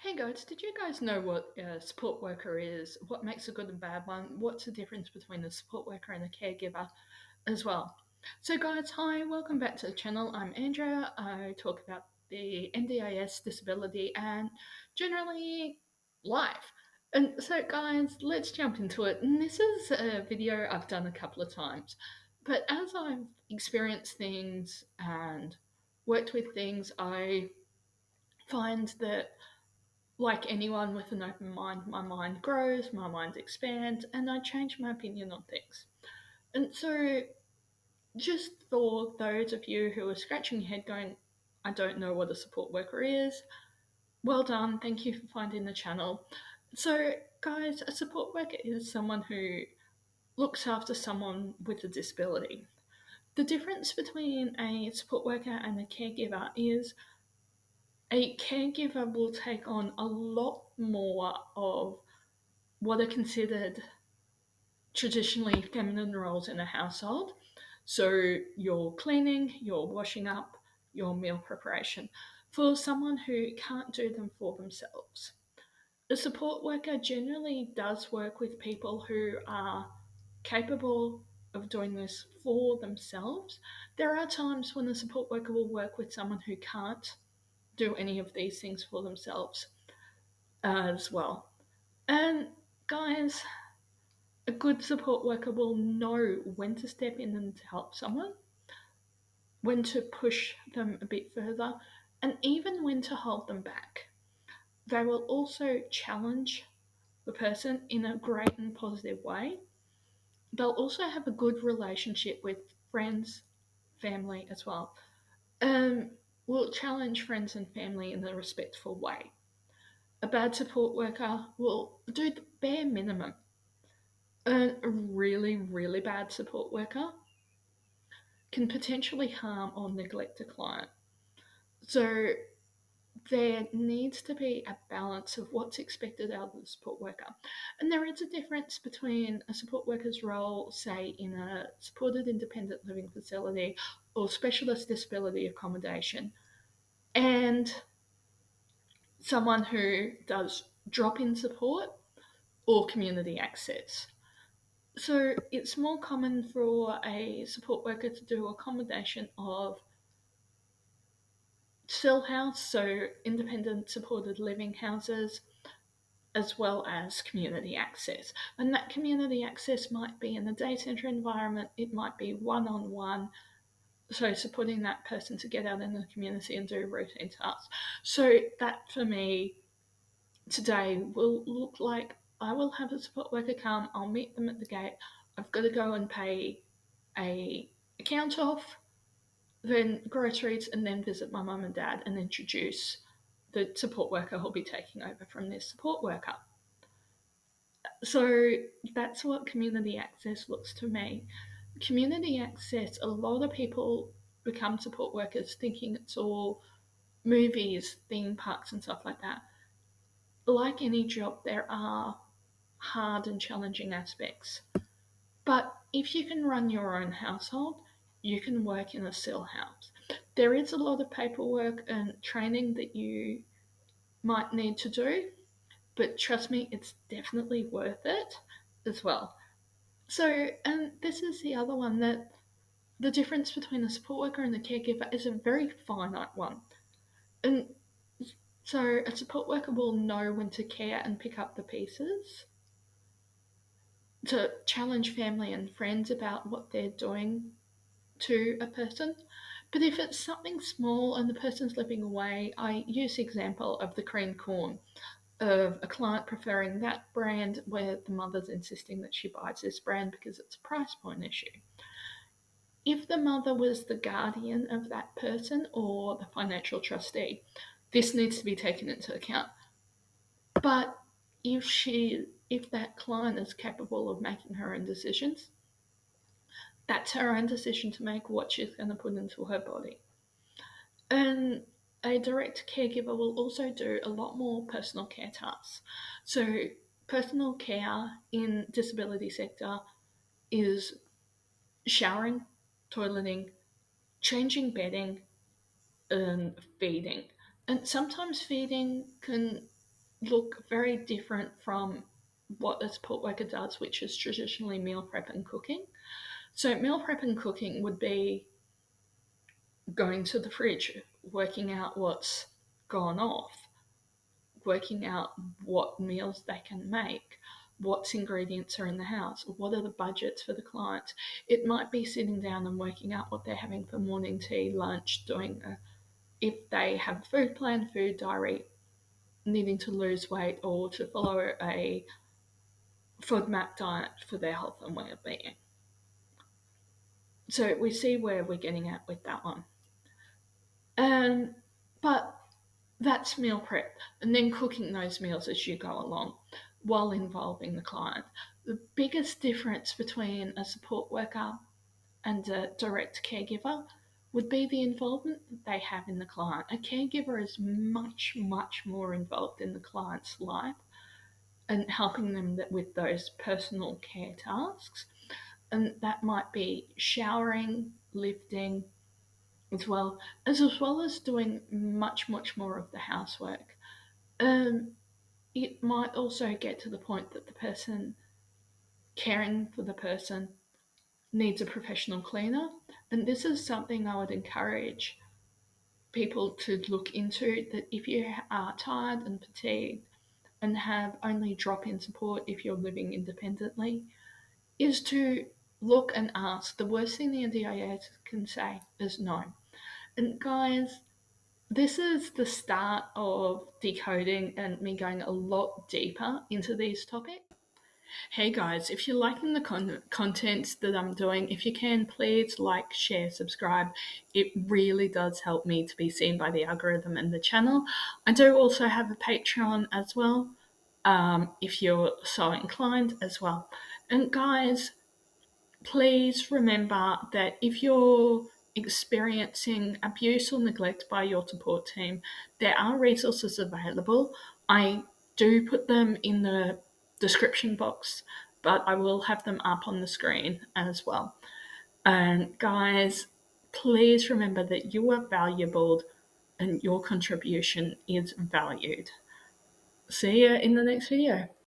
Hey guys, did you guys know what a support worker is? What makes a good and bad one? What's the difference between a support worker and a caregiver as well? So, guys, hi, welcome back to the channel. I'm Andrea. I talk about the NDIS, disability, and generally life. And so, guys, let's jump into it. And this is a video I've done a couple of times, but as I've experienced things and worked with things, I find that like anyone with an open mind, my mind grows, my mind expands, and I change my opinion on things. And so, just for those of you who are scratching your head going, I don't know what a support worker is, well done, thank you for finding the channel. So, guys, a support worker is someone who looks after someone with a disability. The difference between a support worker and a caregiver is a caregiver will take on a lot more of what are considered traditionally feminine roles in a household. So, your cleaning, your washing up, your meal preparation for someone who can't do them for themselves. A support worker generally does work with people who are capable of doing this for themselves. There are times when the support worker will work with someone who can't do any of these things for themselves as well. And guys, a good support worker will know when to step in and to help someone, when to push them a bit further, and even when to hold them back. They will also challenge the person in a great and positive way. They'll also have a good relationship with friends, family as well. Will challenge friends and family in a respectful way. A bad support worker will do the bare minimum. A really, really bad support worker can potentially harm or neglect a client. So there needs to be a balance of what's expected out of the support worker. And there is a difference between a support worker's role, say, in a supported independent living facility or specialist disability accommodation, and someone who does drop in support or community access. So it's more common for a support worker to do accommodation of still house, so independent supported living houses, as well as community access. And that community access might be in a day centre environment, it might be one on one, so supporting that person to get out in the community and do routine tasks. So that for me today will look like I will have a support worker come, I'll meet them at the gate, I've got to go and pay a account off, then groceries, and then visit my mum and dad and introduce the support worker who'll be taking over from this support worker. So that's what community access looks to me. Community access, a lot of people become support workers thinking it's all movies, theme parks, and stuff like that. Like any job, there are hard and challenging aspects. But if you can run your own household, you can work in a still house. There is a lot of paperwork and training that you might need to do, but trust me, it's definitely worth it as well. So, and this is the other one, that the difference between a support worker and a caregiver is a very finite one. And so, a support worker will know when to care and pick up the pieces, to challenge family and friends about what they're doing to a person. But if it's something small and the person's living away, I use the example of the cream corn, of a client preferring that brand where the mother's insisting that she buys this brand because it's a price point issue. If the mother was the guardian of that person or the financial trustee, this needs to be taken into account. But if that client is capable of making her own decisions, that's her own decision to make what she's going to put into her body. And a direct caregiver will also do a lot more personal care tasks. So personal care in disability sector is showering, toileting, changing bedding, and feeding. And sometimes feeding can look very different from what a support worker does, which is traditionally meal prep and cooking. So, meal prep and cooking would be going to the fridge, working out what's gone off, working out what meals they can make, what ingredients are in the house, what are the budgets for the clients. It might be sitting down and working out what they're having for morning tea, lunch, if they have a food plan, food diary, needing to lose weight or to follow a FODMAP diet for their health and well-being. So we see where we're getting at with that one. But that's meal prep, and then cooking those meals as you go along while involving the client. The biggest difference between a support worker and a direct caregiver would be the involvement that they have in the client. A caregiver is much, much more involved in the client's life and helping them with those personal care tasks. And that might be showering, lifting, as well as doing much, much more of the housework. Um, it might also get to the point that the person caring for the person needs a professional cleaner, and this is something I would encourage people to look into. That if you are tired and fatigued and have only drop-in support if you're living independently, is to look and ask. The worst thing the NDIS can say is no. And guys, this is the start of decoding and me going a lot deeper into these topics. Hey guys, if you're liking the content that I'm doing, if you can, please like, share, subscribe. It really does help me to be seen by the algorithm and the channel. I do also have a Patreon as well, if you're so inclined as well. And guys, please remember that if you're experiencing abuse or neglect by your support team, there are resources available. I do put them in the description box, but I will have them up on the screen as well. And guys, please remember that you are valuable and your contribution is valued. See you in the next video.